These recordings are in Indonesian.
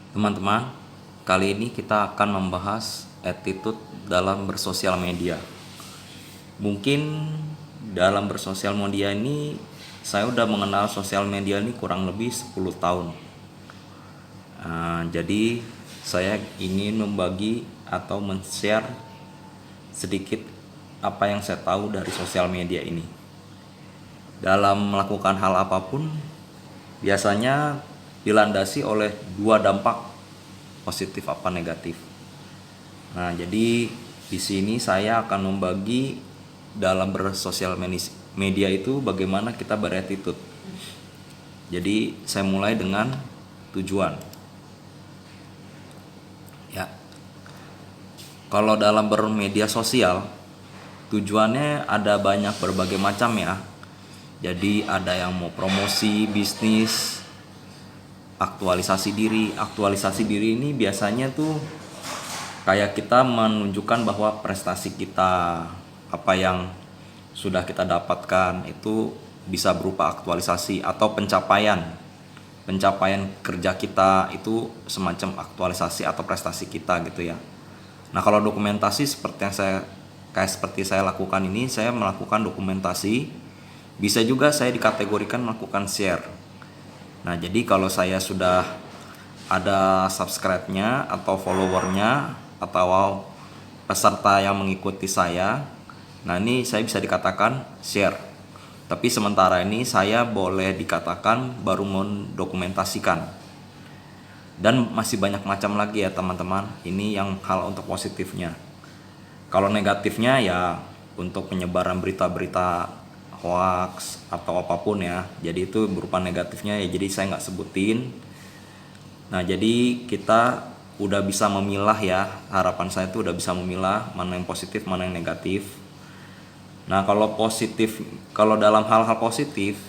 Teman-teman, kali ini kita akan membahas attitude dalam bersosial media. Mungkin dalam bersosial media ini saya udah mengenal sosial media ini kurang lebih 10 tahun. Jadi saya ingin membagi atau men-share sedikit apa yang saya tahu dari sosial media ini. Dalam melakukan hal apapun biasanya dilandasi oleh dua dampak, positif apa negatif. Nah, jadi di sini saya akan membagi dalam bersosial media itu bagaimana kita berattitude. Jadi saya mulai dengan tujuan. Ya. Kalau dalam bermedia sosial tujuannya ada banyak berbagai macam ya. Jadi ada yang mau promosi bisnis, aktualisasi diri. Aktualisasi diri ini biasanya tuh kayak kita menunjukkan bahwa prestasi kita, apa yang sudah kita dapatkan itu bisa berupa aktualisasi atau pencapaian kerja kita itu semacam aktualisasi atau prestasi kita gitu ya. Nah, kalau dokumentasi seperti saya lakukan ini, saya melakukan dokumentasi. Bisa juga saya dikategorikan melakukan share. Nah, jadi kalau saya sudah ada subscribe-nya atau follower-nya atau peserta yang mengikuti saya, nah ini saya bisa dikatakan share. Tapi sementara ini saya boleh dikatakan baru mendokumentasikan. Dan masih banyak macam lagi ya teman-teman. Ini yang hal untuk positifnya. Kalau negatifnya ya untuk penyebaran berita-berita hoax atau apapun ya. Jadi itu berupa negatifnya ya, jadi saya nggak sebutin. Nah, jadi kita udah bisa memilah ya, harapan saya itu udah bisa memilah mana yang positif, mana yang negatif. Nah, kalau dalam hal-hal positif,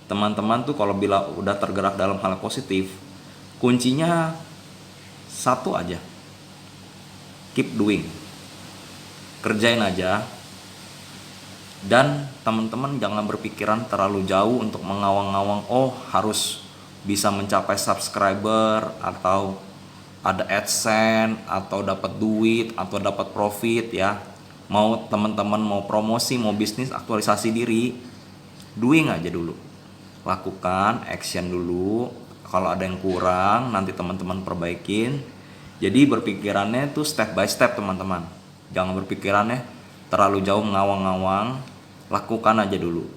teman-teman tuh kalau bila udah tergerak dalam hal positif, kuncinya satu aja. Keep doing. Kerjain aja. Dan teman-teman jangan berpikiran terlalu jauh untuk mengawang-awang harus bisa mencapai subscriber atau ada AdSense atau dapat duit atau dapat profit ya. Mau teman-teman mau promosi, mau bisnis, aktualisasi diri, doing aja dulu. Lakukan action dulu. Kalau ada yang kurang nanti teman-teman perbaikin. Jadi berpikirannya tuh step by step teman-teman. Jangan berpikirannya terlalu jauh mengawang-awang. Lakukan aja dulu.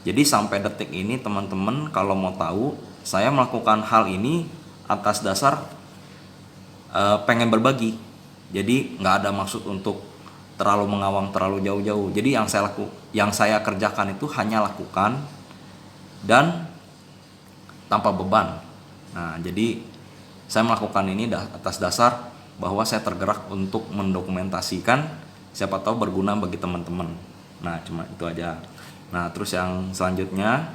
Jadi sampai detik ini teman-teman kalau mau tahu, saya melakukan hal ini atas dasar pengen berbagi. Jadi nggak ada maksud untuk terlalu mengawang terlalu jauh-jauh. Jadi yang saya kerjakan itu hanya lakukan dan tanpa beban. Nah, jadi saya melakukan ini atas dasar bahwa saya tergerak untuk mendokumentasikan, siapa tahu berguna bagi teman-teman. Nah, cuma itu aja. Nah, terus yang selanjutnya,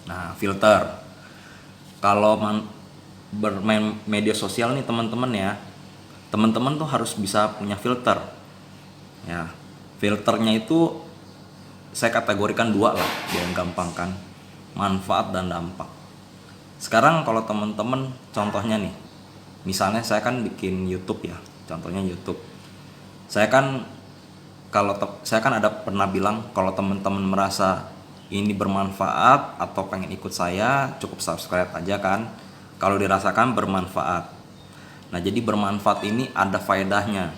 nah, filter. Kalau bermain media sosial nih teman-teman ya, teman-teman tuh harus bisa punya filter. Ya, filternya itu saya kategorikan dua lah, biar gampang kan, manfaat dan dampak. Sekarang kalau teman-teman contohnya nih, misalnya saya kan bikin YouTube ya, contohnya YouTube. Saya kan ada pernah bilang kalau teman-teman merasa ini bermanfaat atau pengen ikut saya, cukup subscribe aja kan. Kalau dirasakan bermanfaat. Nah, jadi bermanfaat ini ada faedahnya,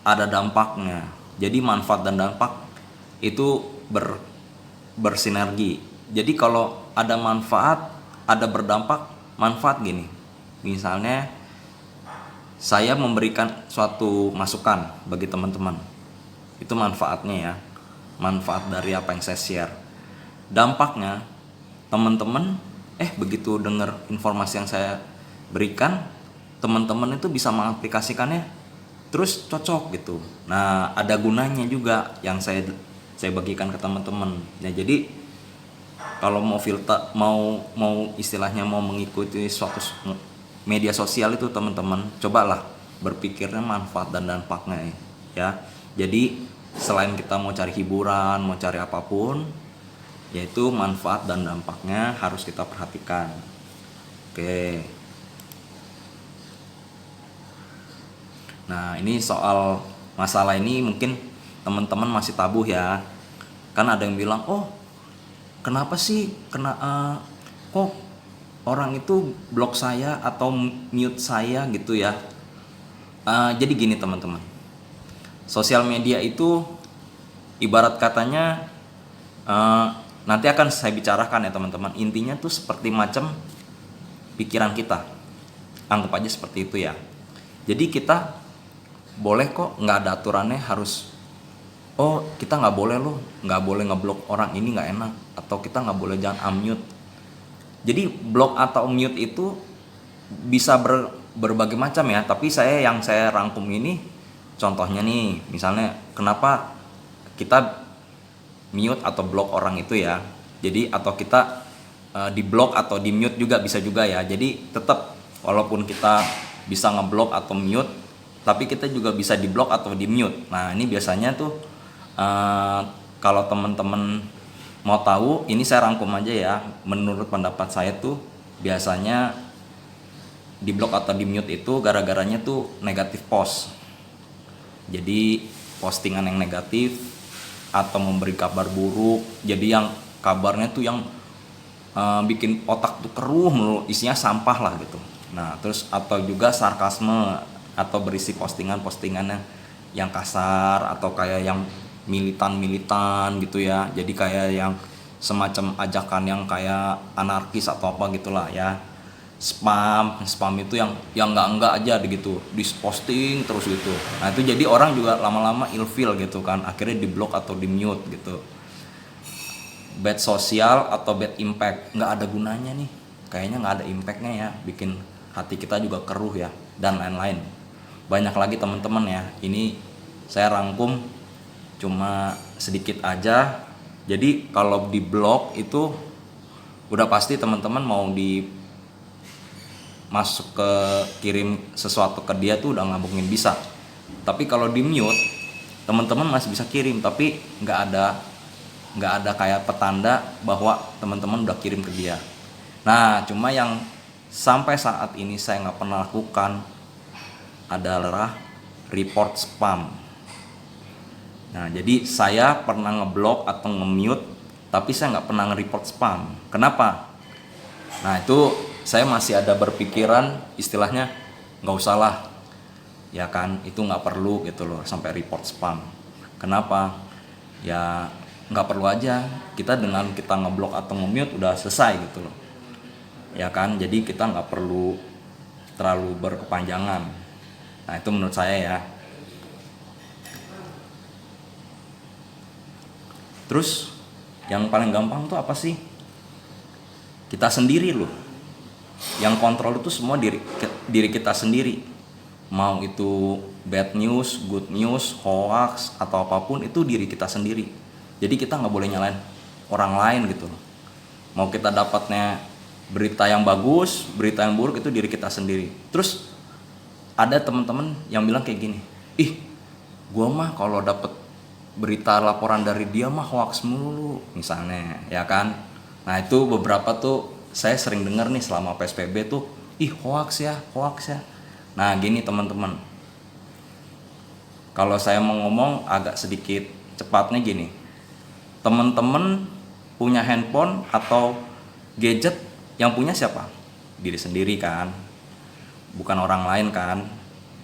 ada dampaknya. Jadi manfaat dan dampak itu bersinergi. Jadi kalau ada manfaat, ada berdampak. Manfaat gini, misalnya saya memberikan suatu masukan bagi teman-teman, itu manfaatnya ya, manfaat dari apa yang saya share. Dampaknya teman-teman begitu dengar informasi yang saya berikan, teman-teman itu bisa mengaplikasikannya terus cocok gitu. Nah, ada gunanya juga yang saya bagikan ke teman-teman. Ya, jadi kalau mau filter, mau istilahnya mau mengikuti suatu media sosial itu teman-teman, cobalah berpikirnya manfaat dan dampaknya ya. Jadi selain kita mau cari hiburan, mau cari apapun, yaitu manfaat dan dampaknya harus kita perhatikan. Oke. Nah, ini soal masalah ini mungkin teman-teman masih tabu ya. Kan ada yang bilang, "Oh, kenapa sih kok orang itu blok saya atau mute saya gitu ya?" Jadi gini teman-teman. Sosial media itu ibarat katanya nanti akan saya bicarakan ya teman-teman. Intinya tuh seperti macam pikiran kita. Anggap aja seperti itu ya. Jadi kita boleh kok, nggak ada aturannya harus, oh kita nggak boleh loh, nggak boleh ngeblok orang ini, nggak enak, atau kita nggak boleh jangan unmute. Jadi blok atau mute itu bisa berbagai macam ya, tapi yang saya rangkum ini contohnya nih, misalnya kenapa kita mute atau blok orang itu ya. Jadi atau kita di blok atau di mute juga bisa juga ya. Jadi tetap walaupun kita bisa ngeblok atau mute, tapi kita juga bisa di blok atau di mute. Nah ini biasanya tuh kalau teman-teman mau tahu, ini saya rangkum aja ya. Menurut pendapat saya tuh biasanya di blok atau di mute itu gara-garanya tuh negatif post. Jadi postingan yang negatif atau memberi kabar buruk. Jadi yang kabarnya tuh yang bikin otak tuh keruh mulu, isinya sampah lah gitu. Nah terus atau juga sarkasme atau berisi postingan-postingannya yang kasar atau kayak yang militan gitu ya. Jadi kayak yang semacam ajakan yang kayak anarkis atau apa gitulah ya. Spam itu yang enggak aja gitu, disposting terus gitu. Nah itu jadi orang juga lama-lama ilfeel gitu kan, akhirnya di block atau di mute gitu. Bad sosial atau bad impact, nggak ada gunanya nih, kayaknya nggak ada impactnya ya, bikin hati kita juga keruh ya, dan lain-lain. Banyak lagi teman-teman ya, ini saya rangkum cuma sedikit aja. Jadi kalau di blog itu udah pasti teman-teman mau masuk ke kirim sesuatu ke dia tuh udah nggak mungkin bisa. Tapi kalau di mute teman-teman masih bisa kirim, tapi nggak ada kayak petanda bahwa teman-teman udah kirim ke dia. Nah cuma yang sampai saat ini saya nggak pernah lakukan adalah report spam. Nah jadi saya pernah ngeblok atau nge-mute, tapi saya nggak pernah nge-report spam. Kenapa? Nah itu saya masih ada berpikiran istilahnya nggak usah lah ya kan, itu nggak perlu gitu loh sampai report spam. Kenapa? Ya nggak perlu aja, kita dengan kita ngeblok atau nge-mute udah selesai gitu loh ya kan. Jadi kita nggak perlu terlalu berkepanjangan. Nah itu menurut saya ya. Terus yang paling gampang tuh apa sih? Kita sendiri loh yang kontrol itu semua diri kita sendiri. Mau itu bad news, good news, hoax atau apapun, itu diri kita sendiri. Jadi kita nggak boleh nyalain orang lain gitu loh. Mau kita dapatnya berita yang bagus, berita yang buruk, itu diri kita sendiri. Terus ada teman-teman yang bilang kayak gini, ih gua mah kalau dapet berita laporan dari dia mah hoax mulu misalnya ya kan. Nah itu beberapa tuh saya sering dengar nih selama PSBB tuh, ih hoax ya. Nah gini teman-teman, kalau saya mau ngomong agak sedikit cepatnya gini, teman-teman punya handphone atau gadget, yang punya siapa? Diri sendiri kan, bukan orang lain kan,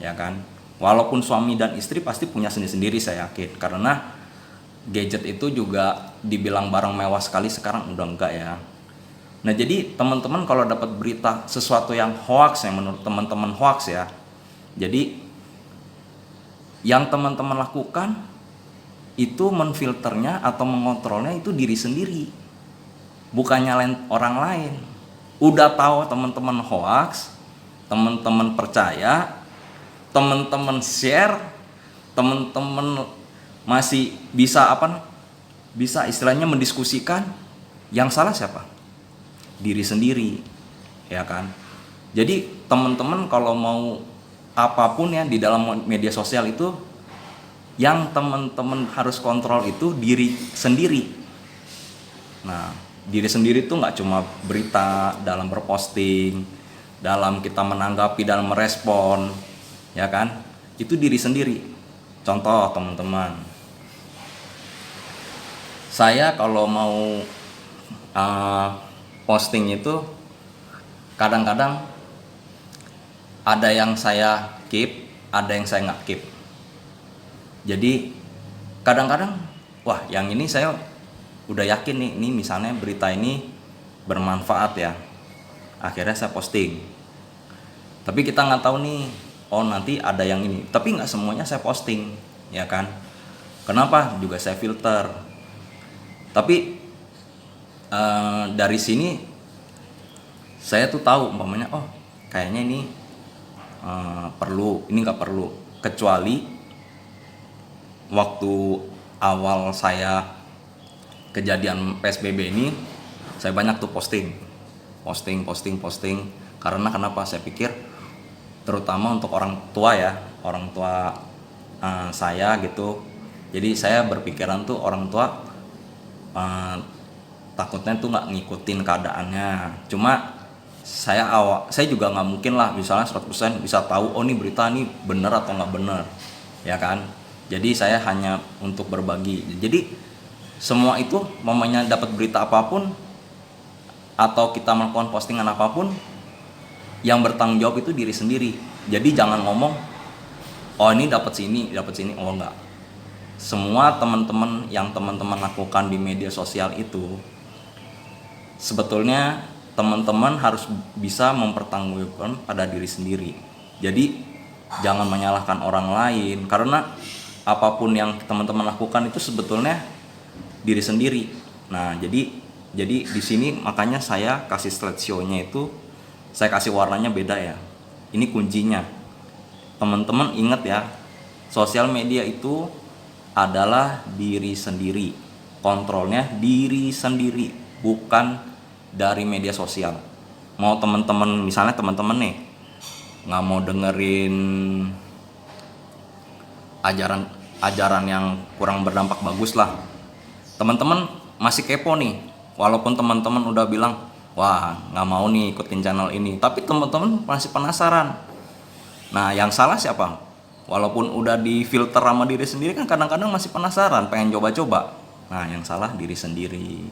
ya kan. Walaupun suami dan istri pasti punya sendiri-sendiri saya yakin, karena gadget itu juga dibilang barang mewah sekali sekarang udah enggak ya. Nah jadi teman-teman kalau dapat berita sesuatu yang hoax, yang menurut teman-teman hoax ya, jadi yang teman-teman lakukan itu menfilternya atau mengontrolnya itu diri sendiri, bukan nyalain orang lain. Udah tahu teman-teman hoax, teman-teman percaya, teman-teman share, teman-teman masih bisa istilahnya mendiskusikan, yang salah siapa? Diri sendiri ya kan. Jadi teman-teman kalau mau apapun ya di dalam media sosial itu, yang teman-teman harus kontrol itu diri sendiri. Nah diri sendiri tuh nggak cuma berita dalam berposting, dalam kita menanggapi dan merespon, ya kan? Itu diri sendiri. Contoh teman-teman, saya kalau mau posting itu kadang-kadang ada yang saya keep, ada yang saya nggak keep. Jadi kadang-kadang wah yang ini saya udah yakin nih, ini misalnya berita ini bermanfaat ya, akhirnya saya posting. Tapi kita nggak tahu nih, oh nanti ada yang ini, tapi nggak semuanya saya posting, ya kan? Kenapa? Juga saya filter. Tapi dari sini saya tuh tahu umpamanya, oh kayaknya ini perlu, ini nggak perlu. Kecuali waktu awal saya kejadian PSBB ini, saya banyak tuh posting. Karena kenapa? Saya pikir terutama untuk orang tua ya, orang tua saya gitu. Jadi saya berpikiran tuh orang tua takutnya tuh nggak ngikutin keadaannya. Cuma saya juga nggak mungkin lah misalnya 100% bisa tahu oh nih berita nih bener atau nggak bener, ya kan? Jadi saya hanya untuk berbagi. Jadi semua itu mamanya dapat berita apapun atau kita melakukan postingan apapun, yang bertanggung jawab itu diri sendiri. Jadi jangan ngomong oh ini dapat sini, oh enggak. Semua teman-teman yang teman-teman lakukan di media sosial itu sebetulnya teman-teman harus bisa mempertanggungjawabkan pada diri sendiri. Jadi jangan menyalahkan orang lain, karena apapun yang teman-teman lakukan itu sebetulnya diri sendiri. Nah, jadi di sini makanya saya kasih slideshow-nya itu saya kasih warnanya beda ya. Ini kuncinya. Teman-teman ingat ya, sosial media itu adalah diri sendiri. Kontrolnya diri sendiri, bukan dari media sosial. Mau teman-teman, misalnya teman-teman nih nggak mau dengerin ajaran yang kurang berdampak bagus lah, teman-teman masih kepo nih, walaupun teman-teman udah bilang wah nggak mau nih ikutin channel ini, tapi teman-teman masih penasaran. Nah yang salah siapa? Walaupun udah difilter sama diri sendiri kan kadang-kadang masih penasaran, pengen coba-coba. Nah yang salah diri sendiri.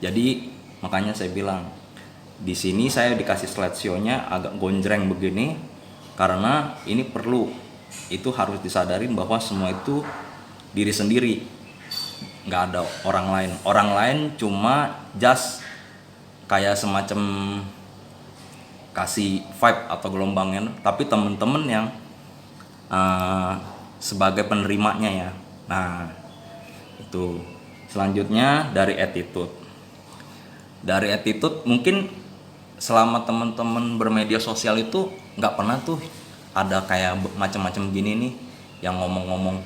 Jadi makanya saya bilang di sini saya dikasih slideshow-nya agak gonjreng begini karena ini perlu, itu harus disadarin bahwa semua itu diri sendiri, nggak ada orang lain. Orang lain cuma just kayak semacam kasih vibe atau gelombangnya, tapi temen-temen yang sebagai penerimanya ya. Nah itu selanjutnya dari attitude. Dari attitude mungkin selama teman-teman bermedia sosial itu nggak pernah tuh ada kayak macam-macam gini nih yang ngomong-ngomong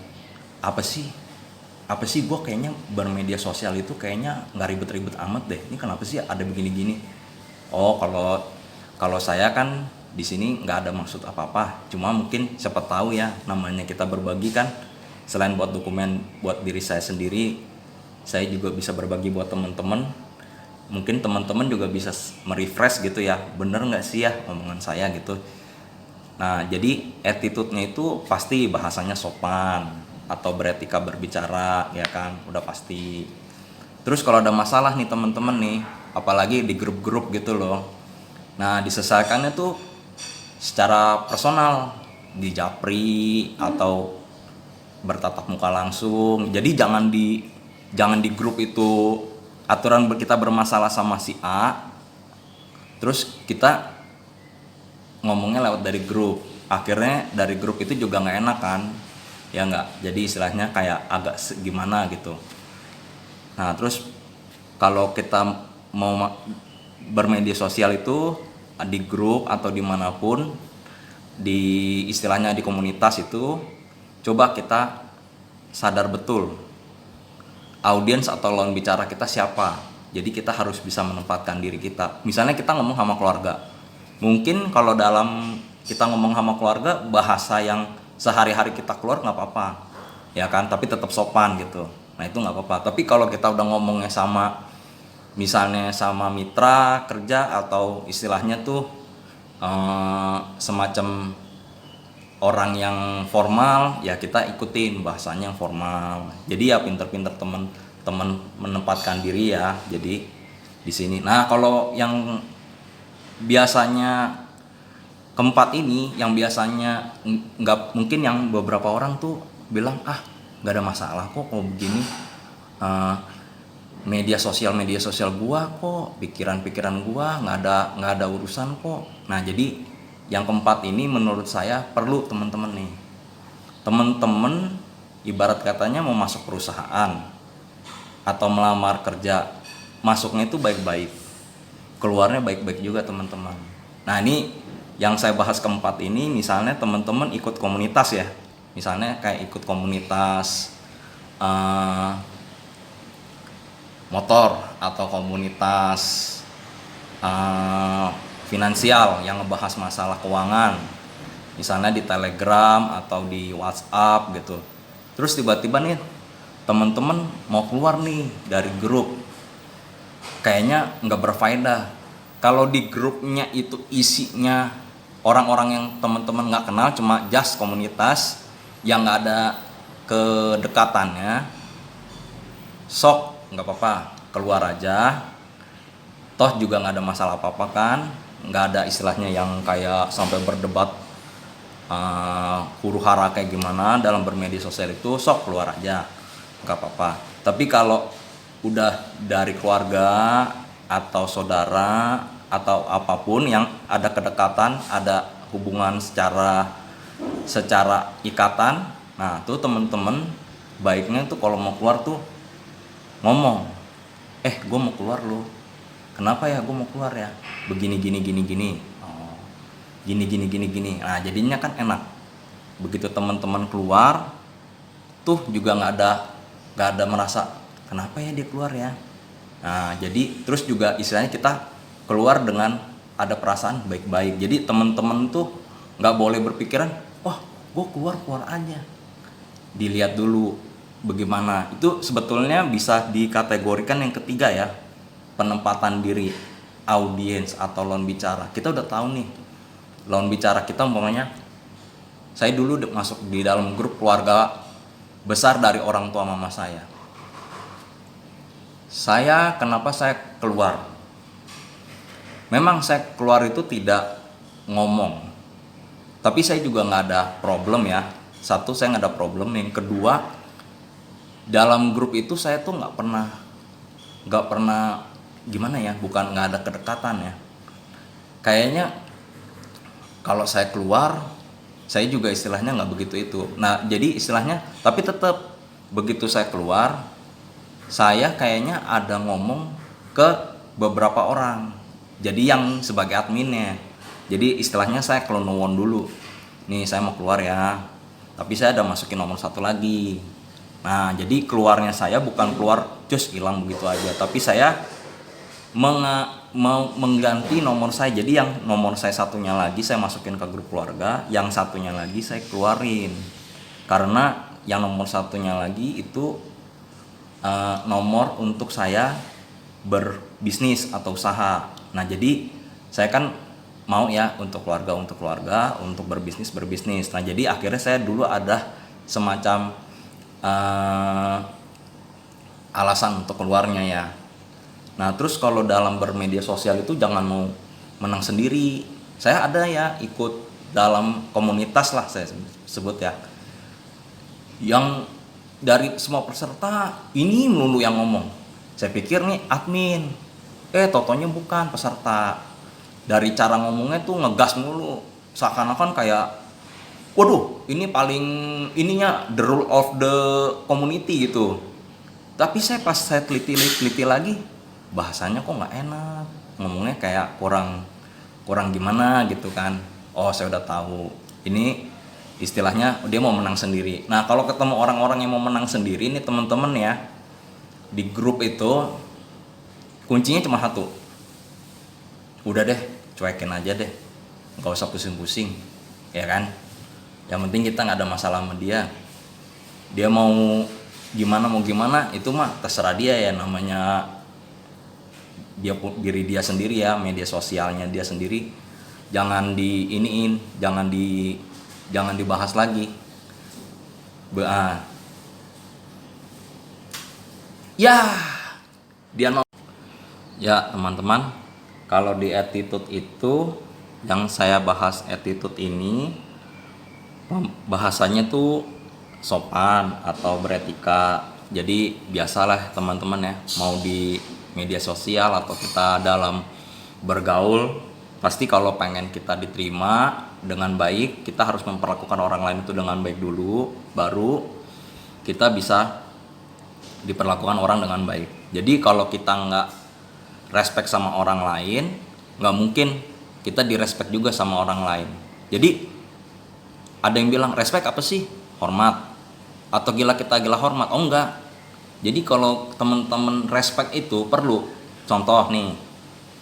apa sih gue kayaknya bermedia sosial itu kayaknya nggak ribet-ribet amat deh, ini kenapa sih ada begini-gini. Oh kalau saya kan di sini nggak ada maksud apa-apa, cuma mungkin siapa tahu ya, namanya kita berbagi kan, selain buat dokumen buat diri saya sendiri, saya juga bisa berbagi buat teman-teman. Mungkin teman-teman juga bisa merefresh gitu ya, bener nggak sih ya omongan saya gitu. Nah jadi attitude-nya itu pasti bahasanya sopan atau beretika berbicara ya kan, udah pasti. Terus kalau ada masalah nih teman-teman nih, apalagi di grup-grup gitu loh, nah diselesaikannya tuh secara personal, di japri atau bertatap muka langsung. Jadi jangan di grup itu aturan kita bermasalah sama si A, terus kita ngomongnya lewat dari grup, akhirnya dari grup itu juga nggak enak kan, ya nggak. Jadi istilahnya kayak agak gimana gitu. Nah terus kalau kita mau bermedia sosial itu di grup atau dimanapun, di istilahnya di komunitas itu, coba kita sadar betul audiens atau lawan bicara kita siapa. Jadi kita harus bisa menempatkan diri kita. Misalnya kita ngomong sama keluarga, mungkin kalau dalam kita ngomong sama keluarga bahasa yang sehari-hari kita keluar nggak apa-apa, ya kan, tapi tetap sopan gitu. Nah itu nggak apa-apa. Tapi kalau kita udah ngomongnya sama misalnya sama mitra kerja atau istilahnya tuh semacam orang yang formal ya kita ikutin bahasanya yang formal. Jadi ya pinter-pinter temen-temen menempatkan diri ya. Jadi di sini. Nah kalau yang biasanya keempat ini, yang biasanya nggak mungkin, yang beberapa orang tuh bilang nggak ada masalah kok kalau begini. Eh, media sosial gua kok, pikiran gua nggak ada urusan kok. Nah jadi yang keempat ini menurut saya perlu temen-temen ibarat katanya mau masuk perusahaan atau melamar kerja, masuknya itu baik-baik, keluarnya baik-baik juga teman-teman. Nah ini yang saya bahas keempat ini, misalnya teman-teman ikut komunitas ya, misalnya kayak ikut komunitas motor atau komunitas finansial yang ngebahas masalah keuangan, misalnya di Telegram atau di WhatsApp gitu. Terus tiba-tiba nih teman-teman mau keluar nih dari grup, kayaknya nggak berfaedah. Kalau di grupnya itu isinya orang-orang yang teman-teman nggak kenal, cuma just komunitas yang nggak ada kedekatannya, sok nggak apa-apa keluar aja. Toh juga nggak ada masalah apa-apa kan, nggak ada istilahnya yang kayak sampai berdebat huru hara kayak gimana dalam bermedia sosial itu. Sok keluar aja nggak apa-apa. Tapi kalau udah dari keluarga atau saudara atau apapun yang ada kedekatan, ada hubungan secara ikatan, nah tuh temen-temen baiknya tuh kalau mau keluar tuh ngomong, gue mau keluar lo, kenapa ya gue mau keluar ya, begini gini, gini. Nah jadinya kan enak. Begitu teman-teman keluar tuh juga nggak ada merasa kenapa ya dia keluar ya. Nah jadi terus juga istilahnya kita keluar dengan ada perasaan baik-baik. Jadi teman-teman tuh nggak boleh berpikiran gue keluar aja, dilihat dulu bagaimana. Itu sebetulnya bisa dikategorikan yang ketiga ya, penempatan diri audiens atau lawan bicara. Kita udah tahu nih lawan bicara kita, umpamanya saya dulu masuk di dalam grup keluarga besar dari orang tua mama saya. Kenapa saya keluar? Memang saya keluar itu tidak ngomong, tapi saya juga nggak ada problem ya. Satu, saya nggak ada problem. Yang kedua, dalam grup itu saya tuh nggak pernah gimana ya, bukan nggak ada kedekatan ya. Kayaknya kalau saya keluar, saya juga istilahnya nggak begitu itu. Nah jadi istilahnya, tapi tetap begitu saya keluar, saya kayaknya ada ngomong ke beberapa orang. Jadi yang sebagai adminnya, jadi istilahnya saya kelonowon dulu, nih saya mau keluar ya, tapi saya ada masukin nomor satu lagi. Nah jadi keluarnya saya bukan keluar cus hilang begitu aja, tapi saya mau mengganti nomor saya. Jadi yang nomor saya satunya lagi saya masukin ke grup keluarga, yang satunya lagi saya keluarin, karena yang nomor satunya lagi itu nomor untuk saya berbisnis atau usaha. Nah jadi saya kan mau ya untuk keluarga, untuk berbisnis. Nah jadi akhirnya saya dulu ada semacam alasan untuk keluarnya ya. Nah terus kalau dalam bermedia sosial itu jangan mau menang sendiri. Saya ada ya ikut dalam komunitas lah saya sebut ya, yang dari semua peserta ini melulu yang ngomong. Saya pikir nih admin, totonya bukan peserta. Dari cara ngomongnya tuh ngegas mulu, seakan-akan kayak waduh ini paling ininya the rule of the community gitu. Tapi pas saya teliti lagi, bahasanya kok nggak enak, ngomongnya kayak kurang gimana gitu kan. Oh saya udah tahu ini istilahnya dia mau menang sendiri. Nah kalau ketemu orang-orang yang mau menang sendiri ini teman-teman ya, di grup itu kuncinya cuma satu, udah deh cuekin aja deh, nggak usah pusing-pusing ya kan. Yang penting kita nggak ada masalah sama dia mau gimana itu mah terserah dia ya, namanya diri dia sendiri ya, media sosialnya dia sendiri. jangan jangan dibahas lagi. Ya, dia ya teman-teman, kalau di attitude itu yang saya bahas attitude ini bahasanya tuh sopan atau beretika. Jadi biasalah teman-teman ya, mau di media sosial atau kita dalam bergaul, pasti kalau pengen kita diterima dengan baik, kita harus memperlakukan orang lain itu dengan baik dulu, baru kita bisa diperlakukan orang dengan baik. Jadi kalau kita nggak respect sama orang lain, nggak mungkin kita direspect juga sama orang lain. Jadi ada yang bilang respect apa sih? Hormat. Atau kita gila hormat? Oh enggak. Jadi kalau teman-teman respect itu perlu. Contoh nih,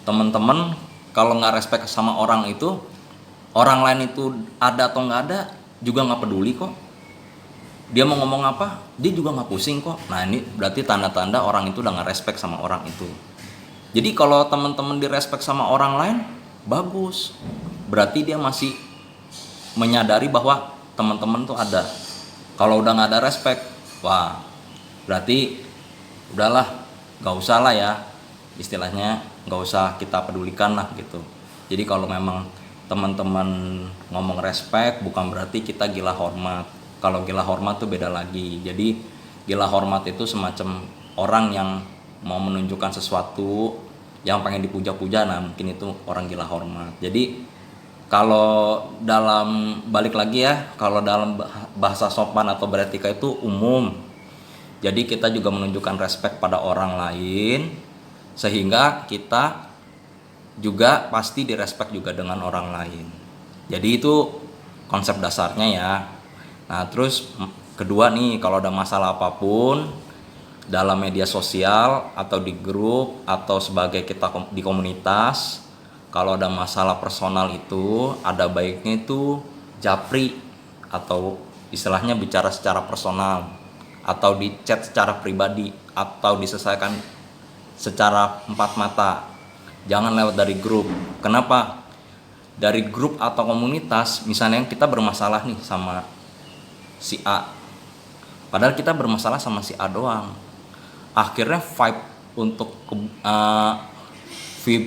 teman-teman kalau nggak respect sama orang itu, orang lain itu ada atau nggak ada juga nggak peduli kok. Dia mau ngomong apa, dia juga nggak pusing kok. Nah ini berarti tanda-tanda orang itu udah nggak respect sama orang itu. Jadi kalau teman-teman direspect sama orang lain, bagus. Berarti dia masih menyadari bahwa teman-teman tuh ada. Kalau udah nggak ada respect, wah berarti udahlah, nggak usah lah ya, istilahnya nggak usah kita pedulikan lah gitu. Jadi kalau memang teman-teman ngomong respect, bukan berarti kita gila hormat. Kalau gila hormat tuh beda lagi. Jadi gila hormat itu semacam orang yang mau menunjukkan sesuatu yang pengen dipuja-puja, nah mungkin itu orang gila hormat. Jadi kalau dalam balik lagi ya, kalau dalam bahasa sopan atau beretika itu umum. Jadi kita juga menunjukkan respect pada orang lain, sehingga kita juga pasti direspect juga dengan orang lain. Jadi itu konsep dasarnya ya. Nah terus kedua nih, kalau ada masalah apapun dalam media sosial atau di grup atau sebagai kita di komunitas, kalau ada masalah personal itu ada baiknya itu japri atau istilahnya bicara secara personal, atau di chat secara pribadi, atau diselesaikan secara empat mata. Jangan lewat dari grup. Kenapa? Dari grup atau komunitas, misalnya kita bermasalah nih sama si A, padahal kita bermasalah sama si A doang. Akhirnya vibe untuk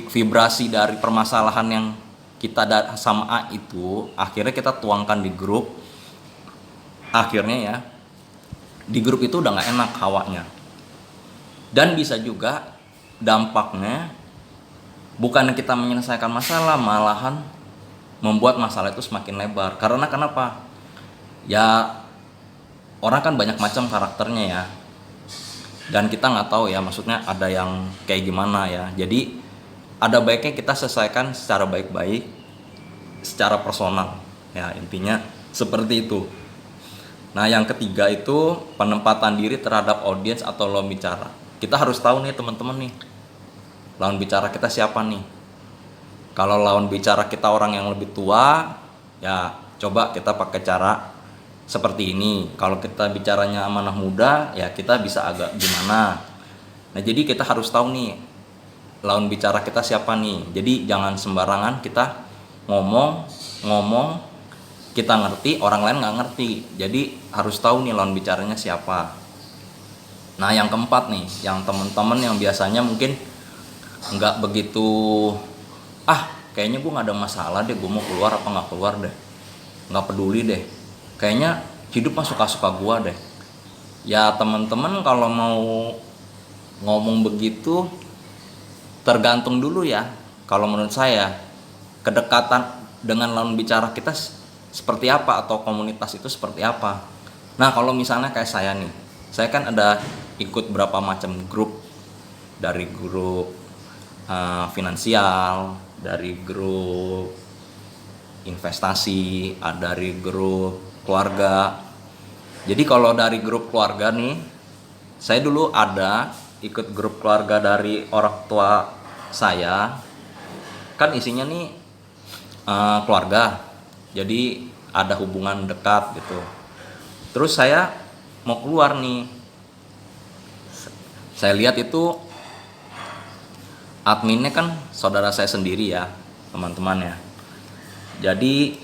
vibrasi dari permasalahan yang kita sama A itu, akhirnya kita tuangkan di grup. Akhirnya ya, di grup itu udah gak enak hawanya. Dan bisa juga dampaknya bukan kita menyelesaikan masalah, malahan membuat masalah itu semakin lebar. Karena kenapa? Ya orang kan banyak macam karakternya ya, dan kita nggak tahu ya, maksudnya ada yang kayak gimana ya. Jadi ada baiknya kita selesaikan secara baik-baik, secara personal ya, intinya seperti itu. Nah yang ketiga itu penempatan diri terhadap audiens atau lawan bicara. Kita harus tahu nih teman-teman nih, lawan bicara kita siapa nih. Kalau lawan bicara kita orang yang lebih tua, ya coba kita pakai cara seperti ini. Kalau kita bicaranya amanah muda, ya kita bisa agak gimana. Nah jadi kita harus tahu nih lawan bicara kita siapa nih. Jadi jangan sembarangan kita ngomong kita ngerti, orang lain nggak ngerti. Jadi harus tahu nih lawan bicaranya siapa. Nah yang keempat nih, yang teman-teman yang biasanya mungkin nggak begitu, kayaknya gue nggak ada masalah deh, gue mau keluar apa nggak keluar deh, nggak peduli deh, kayaknya hidup mah suka-suka gue deh. Ya teman-teman kalau mau ngomong begitu tergantung dulu ya. Kalau menurut saya kedekatan dengan lawan bicara kita seperti apa, atau komunitas itu seperti apa. Nah kalau misalnya kayak saya nih, saya kan ada ikut berapa macam grup. Dari grup finansial, dari grup investasi, dari grup keluarga. Jadi kalau dari grup keluarga nih, saya dulu ada ikut grup keluarga dari orang tua saya. Kan isinya nih keluarga, jadi ada hubungan dekat gitu. Terus saya mau keluar nih, saya lihat itu adminnya kan saudara saya sendiri ya teman-teman ya. Jadi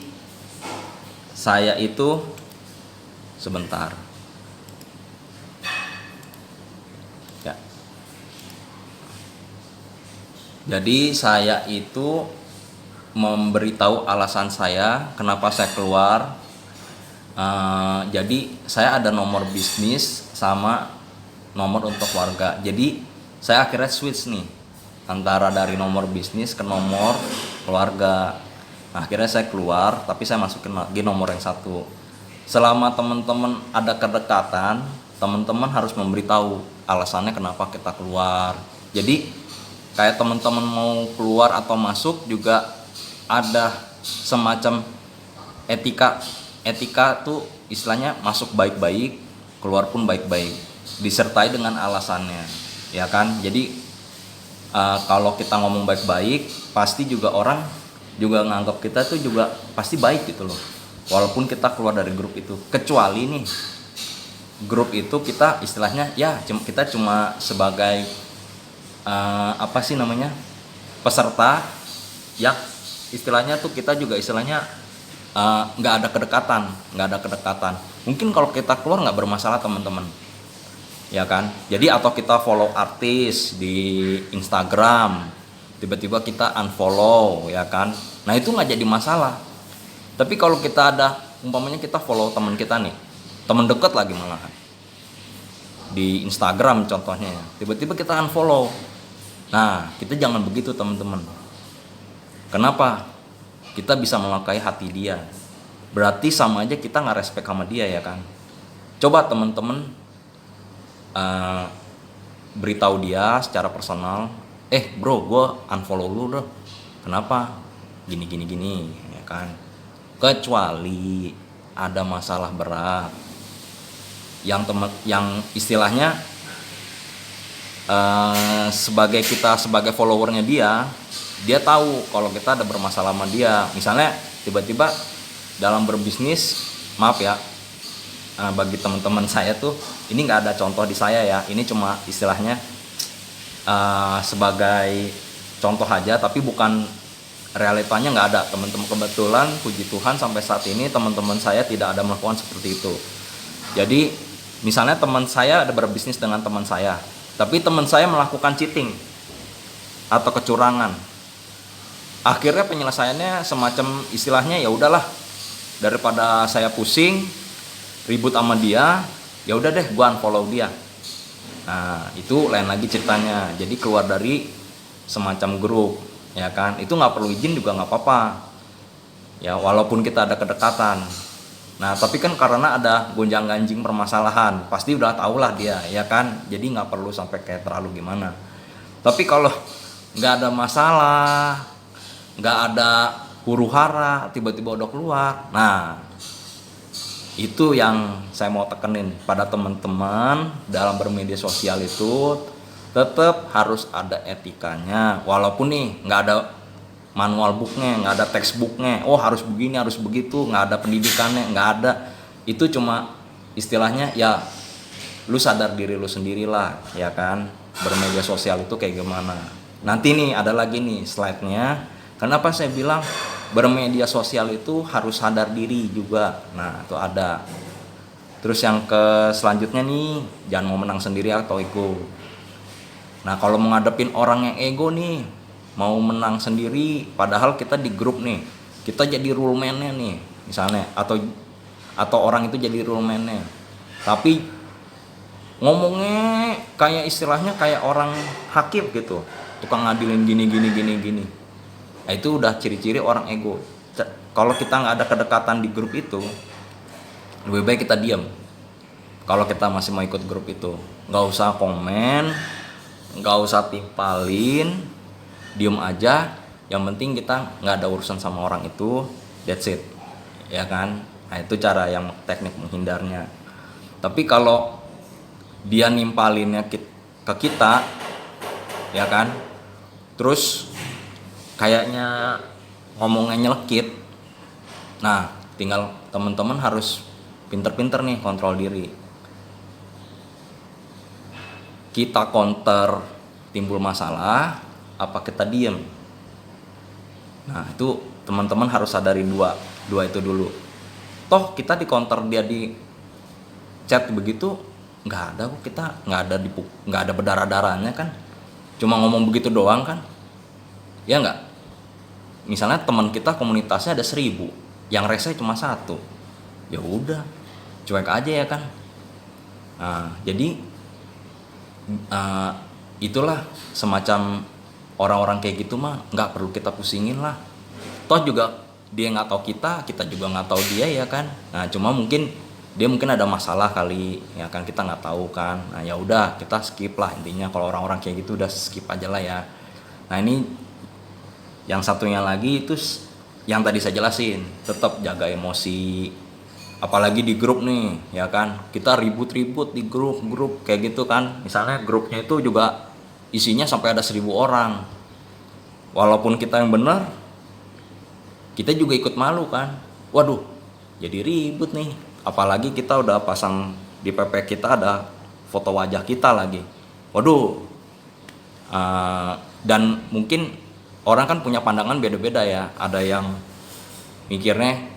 saya itu sebentar ya. Jadi saya itu memberitahu alasan saya kenapa saya keluar. Jadi saya ada nomor bisnis sama nomor untuk keluarga. Jadi saya akhirnya switch nih antara dari nomor bisnis ke nomor keluarga. Nah, akhirnya saya keluar, tapi saya masukin lagi nomor yang satu. Selama teman-teman ada kedekatan, teman-teman harus memberitahu alasannya kenapa kita keluar. Jadi kayak teman-teman mau keluar atau masuk juga ada semacam etika tuh, istilahnya masuk baik-baik, keluar pun baik-baik, disertai dengan alasannya, ya kan. Jadi kalau kita ngomong baik-baik, pasti juga orang juga nganggap kita tuh juga pasti baik gitu loh, walaupun kita keluar dari grup itu. Kecuali nih grup itu kita istilahnya ya kita cuma sebagai peserta, ya istilahnya tuh kita juga istilahnya nggak ada kedekatan. Mungkin kalau kita keluar nggak bermasalah teman-teman, ya kan. Jadi atau kita follow artis di Instagram, tiba-tiba kita unfollow, ya kan. Nah itu nggak jadi masalah. Tapi kalau kita ada umpamanya kita follow teman kita nih, teman dekat lagi malahan di Instagram contohnya, tiba-tiba kita unfollow. Nah kita jangan begitu teman-teman. Kenapa? Kita bisa melukai hati dia, berarti sama aja kita nggak respect sama dia, ya kan. Coba teman-teman beritahu dia secara personal, bro, gue unfollow lu bro, kenapa? Gini, ya kan. Kecuali ada masalah berat yang istilahnya sebagai followernya dia tahu kalau kita ada bermasalah sama dia. Misalnya tiba-tiba dalam berbisnis, maaf ya, bagi teman-teman saya tuh ini nggak ada contoh di saya ya, ini cuma istilahnya sebagai contoh aja, tapi bukan realitanya, nggak ada teman-teman. Kebetulan puji Tuhan sampai saat ini teman-teman saya tidak ada melakukan seperti itu. Jadi misalnya teman saya ada berbisnis dengan teman saya, tapi teman saya melakukan cheating atau kecurangan. Akhirnya penyelesaiannya semacam istilahnya ya udahlah, daripada saya pusing ribut sama dia, ya udah deh gua unfollow dia. Nah itu lain lagi ceritanya. Jadi keluar dari semacam grup, ya kan. Itu nggak perlu izin juga nggak apa-apa, ya walaupun kita ada kedekatan. Nah tapi kan karena ada gonjang-ganjing permasalahan, pasti udah tau lah dia, ya kan. Jadi nggak perlu sampai kayak terlalu gimana. Tapi kalau nggak ada masalah, nggak ada huru hara, tiba-tiba udah keluar, nah itu yang saya mau tekenin pada teman-teman. Dalam bermedia sosial itu tetap harus ada etikanya, walaupun nih nggak ada manual booknya, nggak ada textbooknya, harus begini harus begitu, nggak ada pendidikannya, nggak ada. Itu cuma istilahnya ya lu sadar diri lu sendirilah, ya kan, bermedia sosial itu kayak gimana. Nanti nih ada lagi nih slide-nya, kenapa saya bilang bermedia sosial itu harus sadar diri juga. Nah itu ada. Terus yang ke selanjutnya nih, jangan mau menang sendiri atau ego. Nah kalau menghadapin orang yang ego nih, mau menang sendiri, padahal kita di grup nih, kita jadi rule man-nya nih misalnya, atau orang itu jadi rule man-nya, tapi ngomongnya kayak istilahnya kayak orang hakim gitu, tukang ngadilin gini. Nah, itu udah ciri-ciri orang ego. Kalau kita nggak ada kedekatan di grup itu, lebih baik kita diam. Kalau kita masih mau ikut grup itu, nggak usah komen, nggak usah timpalin, diem aja. Yang penting kita nggak ada urusan sama orang itu, that's it, ya kan. Nah itu cara yang teknik menghindarnya. Tapi kalau dia nimpalinnya ke kita, ya kan, terus kayaknya ngomongnya nyelekit, nah tinggal teman-teman harus pinter-pinter nih kontrol diri. Kita counter timbul masalah apa kita diem? Nah itu teman-teman harus sadarin dua itu dulu. Toh kita di counter dia di chat begitu nggak ada kok, kita nggak ada berdarah-darahnya kan, cuma ngomong begitu doang kan, ya nggak. Misalnya teman kita komunitasnya ada 1000, yang rese cuma 1, ya udah cuek aja ya kan. Nah, jadi itulah semacam orang-orang kayak gitu mah nggak perlu kita pusingin lah. Toh juga dia nggak tahu kita juga nggak tahu dia ya kan. Nah cuma mungkin dia ada masalah kali ya kan, kita nggak tahu kan. Nah ya udah kita skip lah intinya. Kalau orang-orang kayak gitu udah skip aja lah ya. Nah ini yang satunya lagi itu yang tadi saya jelasin, tetap jaga emosi. Apalagi di grup nih ya kan, kita ribut-ribut di grup kayak gitu kan. Misalnya grupnya itu juga isinya sampai ada 1000 orang, walaupun kita yang benar kita juga ikut malu kan. Waduh jadi ribut nih, apalagi kita udah pasang di PP kita ada foto wajah kita lagi. Waduh. Dan mungkin orang kan punya pandangan beda-beda ya. Ada yang mikirnya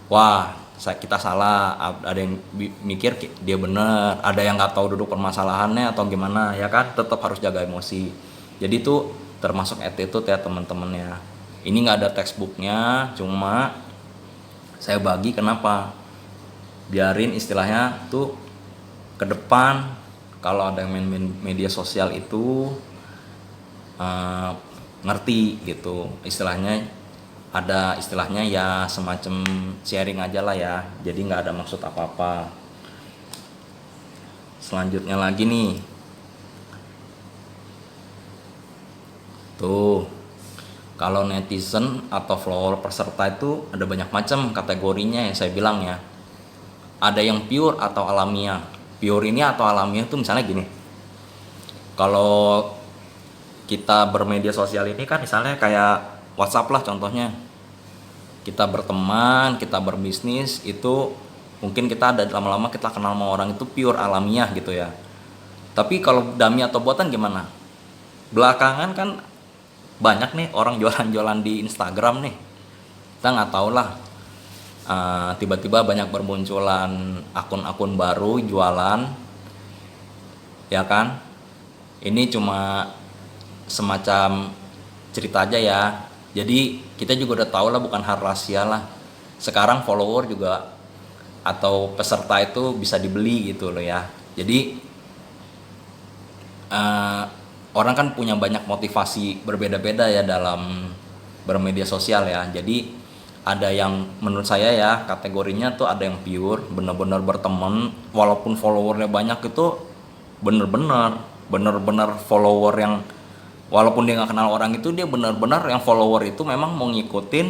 wah kita salah, ada yang mikir dia benar, ada yang nggak tahu duduk permasalahannya atau gimana ya kan. Tetap harus jaga emosi. Jadi itu termasuk attitude ya teman-teman ya. Ini nggak ada textbooknya, cuma saya bagi kenapa, biarin istilahnya tuh ke depan kalau ada yang main media sosial itu ngerti gitu istilahnya. Ada istilahnya ya semacam sharing aja lah ya, jadi nggak ada maksud apa-apa. Selanjutnya lagi nih tuh, kalau netizen atau follower peserta itu ada banyak macam kategorinya yang saya bilang ya. Ada yang pure atau alamiah. Pure ini atau alamiah itu misalnya gini, kalau kita bermedia sosial ini kan misalnya kayak WhatsApp lah contohnya, kita berteman, kita berbisnis, itu mungkin kita ada lama-lama kita kenal sama orang itu pure alamiah gitu ya. Tapi kalau dummy atau buatan gimana? Belakangan kan banyak nih orang jualan-jualan di Instagram nih, kita nggak tahu lah, tiba-tiba banyak bermunculan akun-akun baru jualan ya kan. Ini cuma semacam cerita aja ya. Jadi kita juga udah tahu lah, bukan hal rahasia lah. Sekarang follower juga atau peserta itu bisa dibeli gitu loh ya. Jadi orang kan punya banyak motivasi berbeda-beda ya dalam bermedia sosial ya. Jadi ada yang menurut saya ya kategorinya tuh ada yang pure, benar-benar berteman, walaupun followernya banyak itu benar-benar follower yang walaupun dia nggak kenal orang itu, dia benar-benar yang follower itu memang mau ngikutin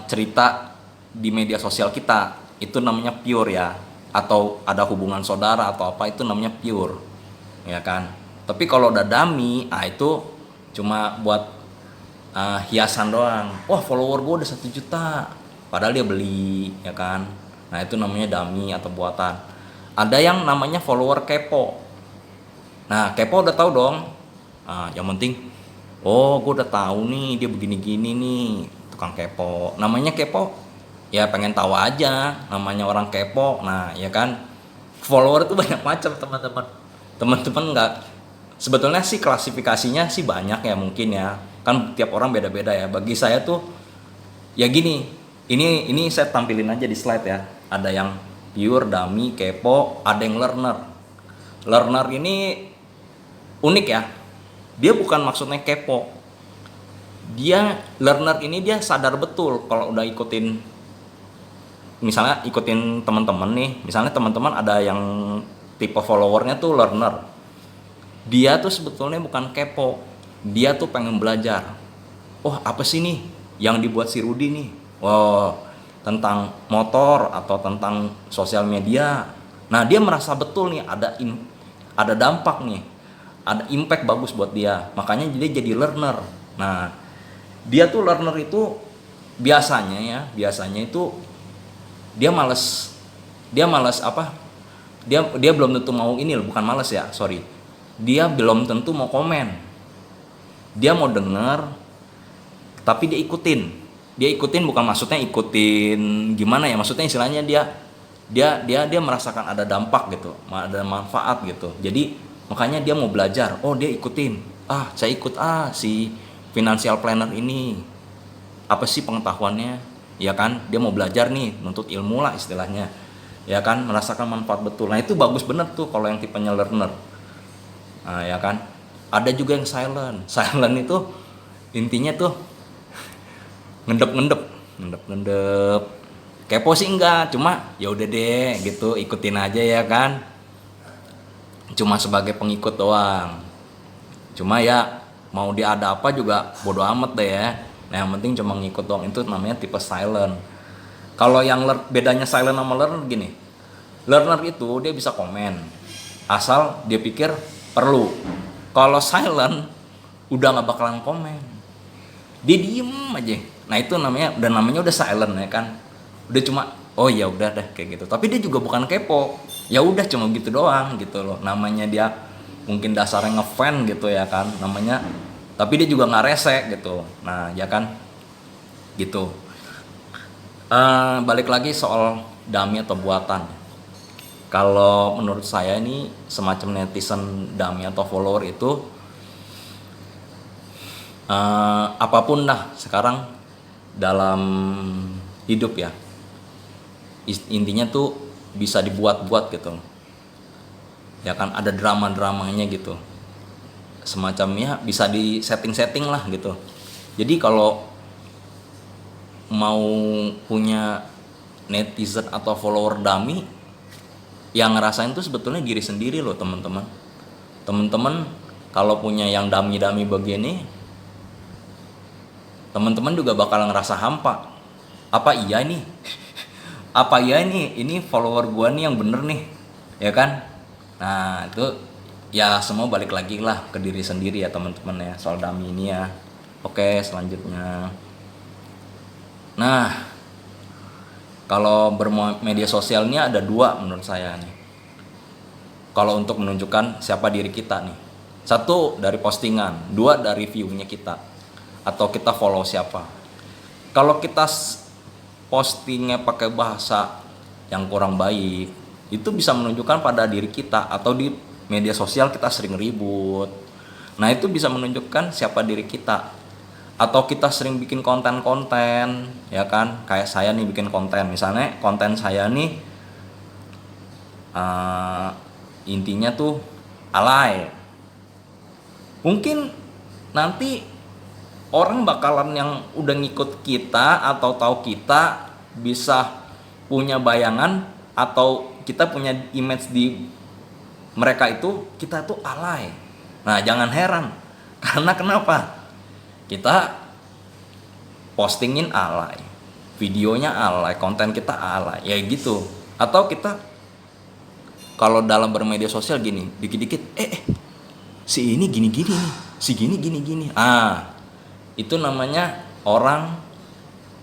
cerita di media sosial kita. Itu namanya pure ya. Atau ada hubungan saudara atau apa, itu namanya pure ya kan. Tapi kalau udah dummy, itu cuma buat hiasan doang. Wah follower gue udah 1 juta, padahal dia beli ya kan. Nah itu namanya dummy atau buatan. Ada yang namanya follower kepo. Nah kepo udah tahu dong. Yang penting, gue udah tahu nih dia begini-gini nih, tukang kepo. Namanya kepo, ya pengen tahu aja. Namanya orang kepo. Nah ya kan, follower itu banyak macam teman-teman. Teman-teman nggak, sebetulnya sih klasifikasinya sih banyak ya mungkin ya. Kan tiap orang beda-beda ya. Bagi saya tuh, ya gini. Ini saya tampilin aja di slide ya. Ada yang pure, dummy, kepo, ada yang learner. Learner ini unik ya. Dia bukan maksudnya kepo. Dia learner ini dia sadar betul kalau udah ikutin, misalnya ikutin teman-teman nih. Misalnya teman-teman ada yang tipe followernya tuh learner. Dia tuh sebetulnya bukan kepo. Dia tuh pengen belajar. Oh, apa sih nih yang dibuat si Rudy nih? Tentang motor atau tentang sosial media. Nah dia merasa betul nih ada dampak nih, ada impact bagus buat dia, makanya dia jadi learner. Nah dia tuh learner itu biasanya itu dia males apa, dia belum tentu mau ini loh, bukan males ya, sorry, dia belum tentu mau komen. Dia mau dengar tapi dia ikutin bukan maksudnya ikutin gimana ya, maksudnya istilahnya dia merasakan ada dampak gitu, ada manfaat gitu. Jadi makanya dia mau belajar, oh dia ikutin, saya ikut si financial planner ini, apa sih pengetahuannya, ya kan, dia mau belajar nih, nuntut ilmu lah istilahnya, ya kan, merasakan manfaat betul. Nah itu bagus bener tuh kalau yang tipenya learner. Nah ya kan, ada juga yang silent itu intinya tuh ngendep kepo sih enggak, cuma ya udah deh gitu, ikutin aja ya kan, cuma sebagai pengikut doang, cuma ya mau dia ada apa juga bodo amat deh ya. Nah yang penting cuma ngikut doang, itu namanya tipe silent. Kalau yang bedanya silent sama learner gini, learner itu dia bisa komen asal dia pikir perlu. Kalau silent udah nggak bakalan komen, dia diem aja. Nah itu namanya udah silent ya kan, udah cuma oh ya udah deh kayak gitu. Tapi dia juga bukan kepo, ya udah cuma gitu doang gitu loh. Namanya dia mungkin dasarnya ngefan gitu ya kan namanya, tapi dia juga nggak rese gitu. Nah ya kan gitu. Balik lagi soal dummy atau buatan. Kalau menurut saya ini semacam netizen dummy atau follower itu apapun dah sekarang dalam hidup ya, intinya tuh bisa dibuat-buat gitu ya kan, ada drama-dramanya gitu, semacamnya bisa di setting lah gitu. Jadi kalau mau punya netizen atau follower dummy, yang ngerasain tuh sebetulnya diri sendiri loh teman-teman. Kalau punya yang dummy begini, teman-teman juga bakal ngerasa hampa. Apa iya nih ini follower gua nih yang bener nih, ya kan? Nah itu ya semua balik lagi lah ke diri sendiri ya teman-teman ya, soal dummy ini ya. Oke, selanjutnya, nah kalau bermedia sosial ini ada dua menurut saya nih, kalau untuk menunjukkan siapa diri kita nih. Satu dari postingan, dua dari view-nya kita, atau kita follow siapa. Kalau kita postingnya pakai bahasa yang kurang baik, itu bisa menunjukkan pada diri kita. Atau di media sosial kita sering ribut, nah itu bisa menunjukkan siapa diri kita. Atau kita sering bikin konten-konten, ya kan, kayak saya nih bikin konten, misalnya konten saya nih intinya tuh alay, mungkin nanti orang bakalan yang udah ngikut kita atau tahu kita bisa punya bayangan atau kita punya image di mereka itu kita tuh alay. Nah jangan heran, karena kenapa? Kita postingin alay, videonya alay, konten kita alay, ya gitu. Atau kita kalau dalam bermedia sosial gini, dikit-dikit si ini gini-gini nih, si gini. Itu namanya orang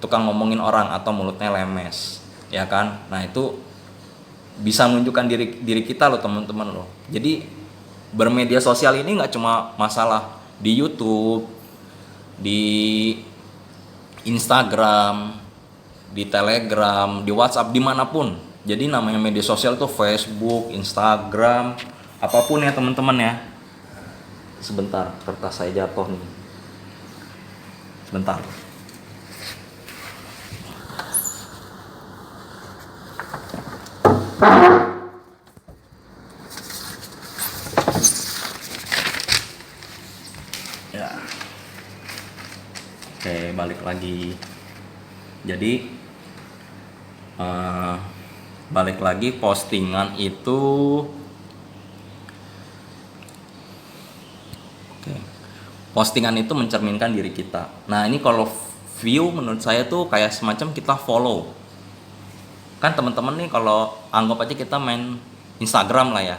tukang ngomongin orang atau mulutnya lemes, ya kan? Nah itu bisa menunjukkan diri kita loh teman-teman loh. Jadi bermedia sosial ini nggak cuma masalah di YouTube, di Instagram, di Telegram, di WhatsApp, dimanapun. Jadi namanya media sosial tuh Facebook, Instagram, apapun ya teman-teman ya. Sebentar, kertas saya jatuh nih. Sebentar. Ya. Oke, balik lagi. Jadi balik lagi, postingan itu postingan itu mencerminkan diri kita. Nah ini kalau view menurut saya tuh kayak semacam kita follow. Kan teman-teman nih kalau anggap aja kita main Instagram lah ya,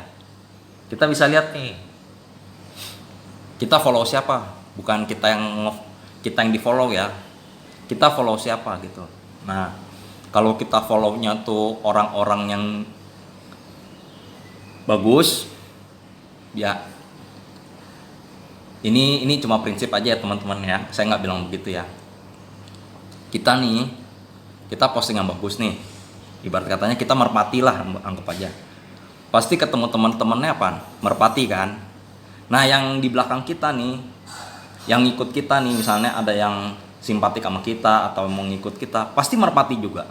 kita bisa lihat nih kita follow siapa, bukan kita yang di follow ya, kita follow siapa gitu. Nah kalau kita follow-nya tuh orang-orang yang bagus ya, ini cuma prinsip aja ya teman-teman ya, saya nggak bilang begitu ya. kita posting yang bagus nih, ibarat katanya kita merpati lah, anggap aja. Pasti ketemu teman-temannya apa? Merpati kan. Nah yang di belakang kita nih, yang ikut kita nih, misalnya ada yang simpatik sama kita atau mau ngikut kita, pasti merpati juga.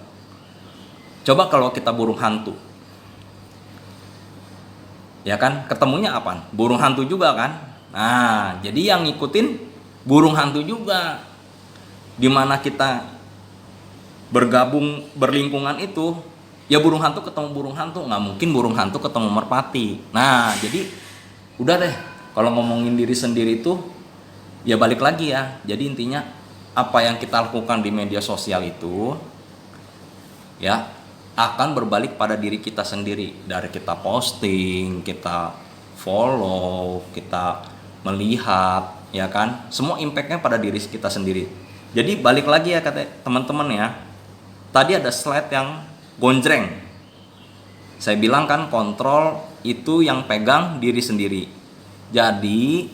Coba kalau kita burung hantu, ya kan, ketemunya apa? Burung hantu juga kan. Nah jadi yang ngikutin burung hantu juga. Dimana kita bergabung berlingkungan itu, ya burung hantu ketemu burung hantu, nggak mungkin burung hantu ketemu merpati. Nah jadi udah deh, kalau ngomongin diri sendiri itu ya balik lagi ya. Jadi intinya apa yang kita lakukan di media sosial itu ya akan berbalik pada diri kita sendiri. Dari kita posting, kita follow, kita melihat, ya kan, semua impactnya pada diri kita sendiri. Jadi balik lagi ya kata teman-teman ya, tadi ada slide yang gonjreng. Saya bilang kan kontrol itu yang pegang diri sendiri. Jadi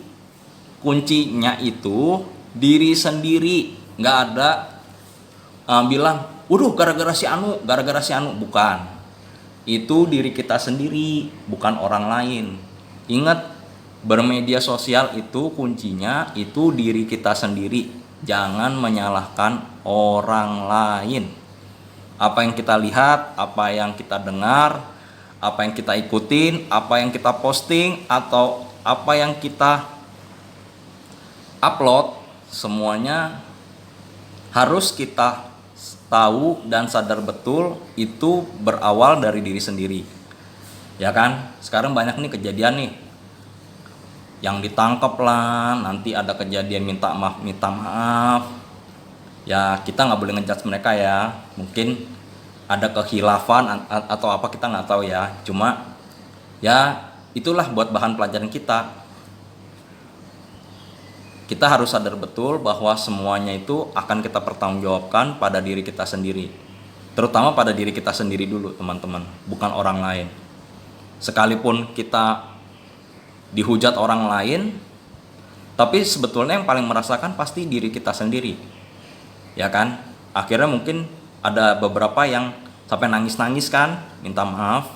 kuncinya itu diri sendiri. Nggak ada bilang, waduh gara-gara si Anu, bukan. Itu diri kita sendiri, bukan orang lain. Ingat, bermedia sosial itu kuncinya itu diri kita sendiri. Jangan menyalahkan orang lain. Apa yang kita lihat, apa yang kita dengar, apa yang kita ikutin, apa yang kita posting, atau apa yang kita upload, semuanya harus kita tahu dan sadar betul itu berawal dari diri sendiri. Ya kan? Sekarang banyak nih kejadian nih yang ditangkap lah, nanti ada kejadian minta maaf. Ya kita nggak boleh ngejudge mereka ya. Mungkin ada kekhilafan atau apa, kita nggak tahu ya. Cuma ya itulah buat bahan pelajaran kita. Kita harus sadar betul bahwa semuanya itu akan kita pertanggungjawabkan pada diri kita sendiri. Terutama pada diri kita sendiri dulu teman-teman, bukan orang lain. Sekalipun kita dihujat orang lain, tapi sebetulnya yang paling merasakan pasti diri kita sendiri. Ya kan? Akhirnya mungkin ada beberapa yang sampai nangis-nangis kan, minta maaf.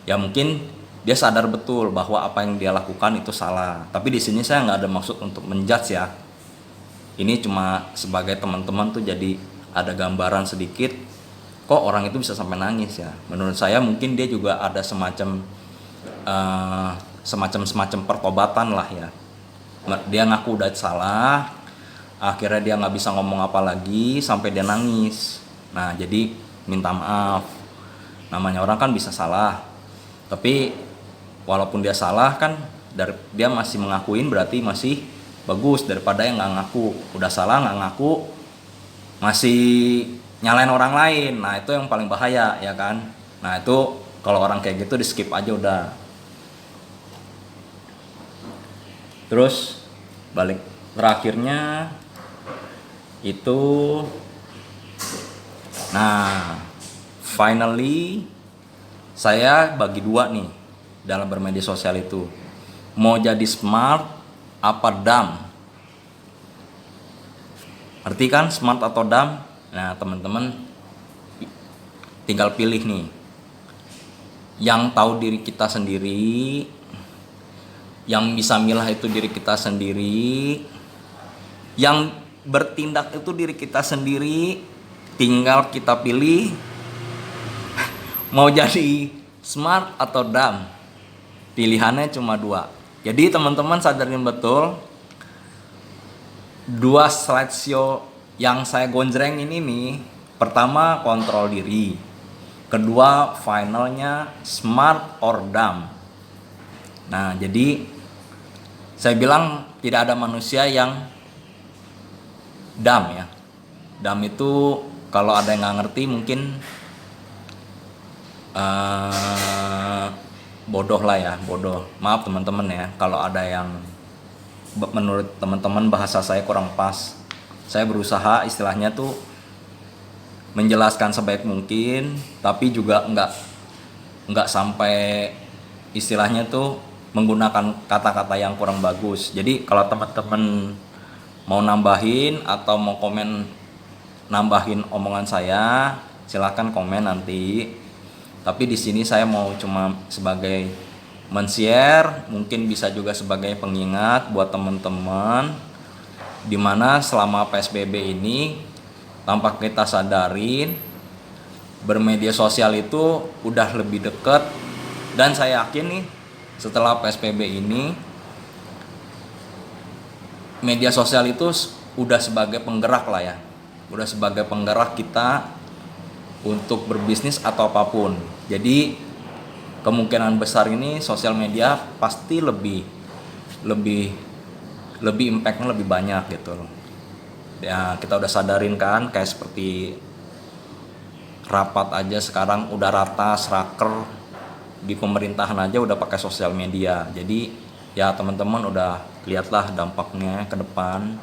Ya mungkin dia sadar betul bahwa apa yang dia lakukan itu salah. Tapi di sini saya nggak ada maksud untuk menjudge ya. Ini cuma sebagai teman-teman tuh jadi ada gambaran sedikit. Kok orang itu bisa sampai nangis ya? Menurut saya mungkin dia juga ada semacam pertobatan lah ya. Dia ngaku udah salah. Akhirnya dia nggak bisa ngomong apa lagi sampai dia nangis. Nah jadi minta maaf. Namanya orang kan bisa salah. Tapi walaupun dia salah kan, dia masih mengakuin, berarti masih bagus daripada yang nggak ngaku. Udah salah nggak ngaku, masih nyalain orang lain. Nah itu yang paling bahaya ya kan. Nah itu kalau orang kayak gitu di skip aja udah. Terus balik terakhirnya itu, nah finally saya bagi dua nih dalam bermedia sosial itu. Mau jadi smart apa dumb? Arti kan smart atau dumb? Nah teman-teman tinggal pilih nih. Yang tahu diri kita sendiri, yang bisa milah itu diri kita sendiri, yang bertindak itu diri kita sendiri. Tinggal kita pilih mau jadi smart atau dumb. Pilihannya cuma dua. Jadi teman-teman sadarin betul, dua slideshow yang saya gonjreng ini nih, pertama kontrol diri, kedua finalnya smart or dumb. Nah jadi saya bilang tidak ada manusia yang dumb ya. Dumb itu kalau ada yang nggak ngerti mungkin bodoh lah ya, bodoh. Maaf teman-teman ya kalau ada yang menurut teman-teman bahasa saya kurang pas. Saya berusaha istilahnya tuh menjelaskan sebaik mungkin, tapi juga nggak sampai istilahnya tuh menggunakan kata-kata yang kurang bagus. Jadi kalau teman-teman mau nambahin atau mau komen nambahin omongan saya, silahkan komen nanti. Tapi di sini saya mau cuma sebagai men-share, mungkin bisa juga sebagai pengingat buat teman-teman, dimana selama PSBB ini tanpa kita sadarin bermedia sosial itu udah lebih deket. Dan saya yakin nih setelah PSBB ini media sosial itu udah sebagai penggerak lah ya, udah sebagai penggerak kita untuk berbisnis atau apapun. Jadi kemungkinan besar ini sosial media pasti lebih impactnya lebih banyak gitu loh. Ya kita udah sadarin kan, kayak seperti rapat aja sekarang udah rata, raker di pemerintahan aja udah pakai sosial media. Jadi ya teman-teman udah lihatlah dampaknya ke depan.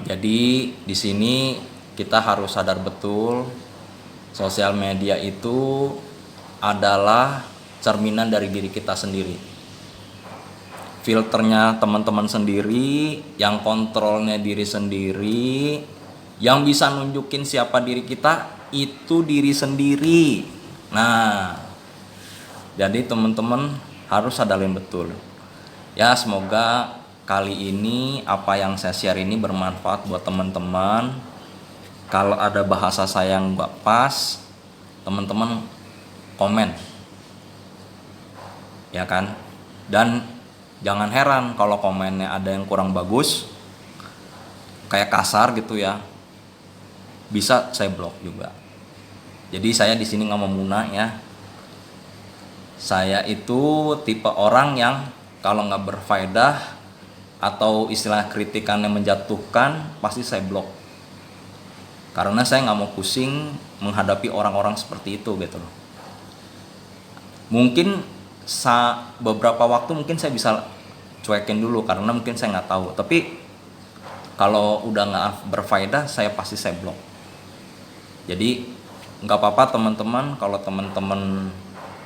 Jadi di sini kita harus sadar betul sosial media itu adalah cerminan dari diri kita sendiri. Filternya teman-teman sendiri, yang kontrolnya diri sendiri. Yang bisa nunjukin siapa diri kita itu diri sendiri. Nah, jadi teman-teman harus sadarin betul. Ya, semoga kali ini apa yang saya share ini bermanfaat buat teman-teman. Kalau ada bahasa saya yang nggak pas, teman-teman komen, ya kan? Dan jangan heran kalau komennya ada yang kurang bagus, kayak kasar gitu ya, bisa saya blok juga. Jadi saya di sini nggak mau muna ya. Saya itu tipe orang yang kalau nggak berfaedah atau istilah kritikan yang menjatuhkan pasti saya blok. Karena saya nggak mau pusing menghadapi orang-orang seperti itu gitu loh. Mungkin beberapa waktu mungkin saya bisa cuekin dulu karena mungkin saya nggak tahu. Tapi kalau udah nggak berfaedah saya pasti saya blok. Jadi nggak apa-apa teman-teman kalau teman-teman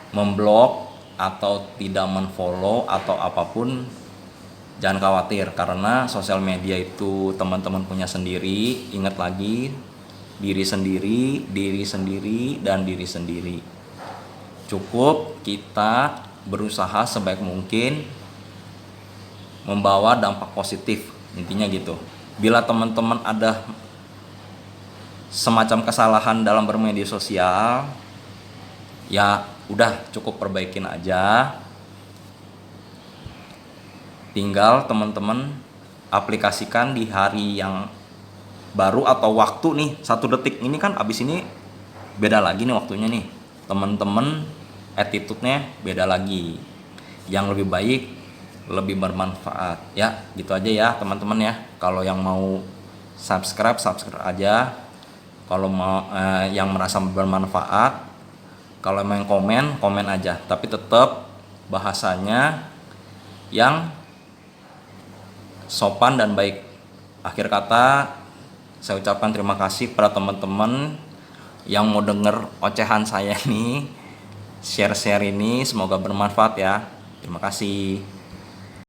memblok atau tidak menfollow atau apapun, jangan khawatir karena sosial media itu teman-teman punya sendiri. Ingat lagi, diri sendiri dan diri sendiri. Cukup kita berusaha sebaik mungkin membawa dampak positif, intinya gitu. Bila teman-teman ada semacam kesalahan dalam bermedia sosial, ya udah cukup perbaikin aja. Tinggal teman-teman aplikasikan di hari yang baru atau waktu nih, 1 detik ini kan abis ini beda lagi nih waktunya nih. Teman-teman attitude-nya beda lagi. Yang lebih baik, lebih bermanfaat. Ya, gitu aja ya teman-teman ya. Kalau yang mau subscribe aja. Kalau mau yang merasa bermanfaat, kalau mau komen aja. Tapi tetap bahasanya yang sopan dan baik. Akhir kata saya ucapkan terima kasih pada teman-teman yang mau denger ocehan saya nih, share ini, semoga bermanfaat ya. Terima kasih.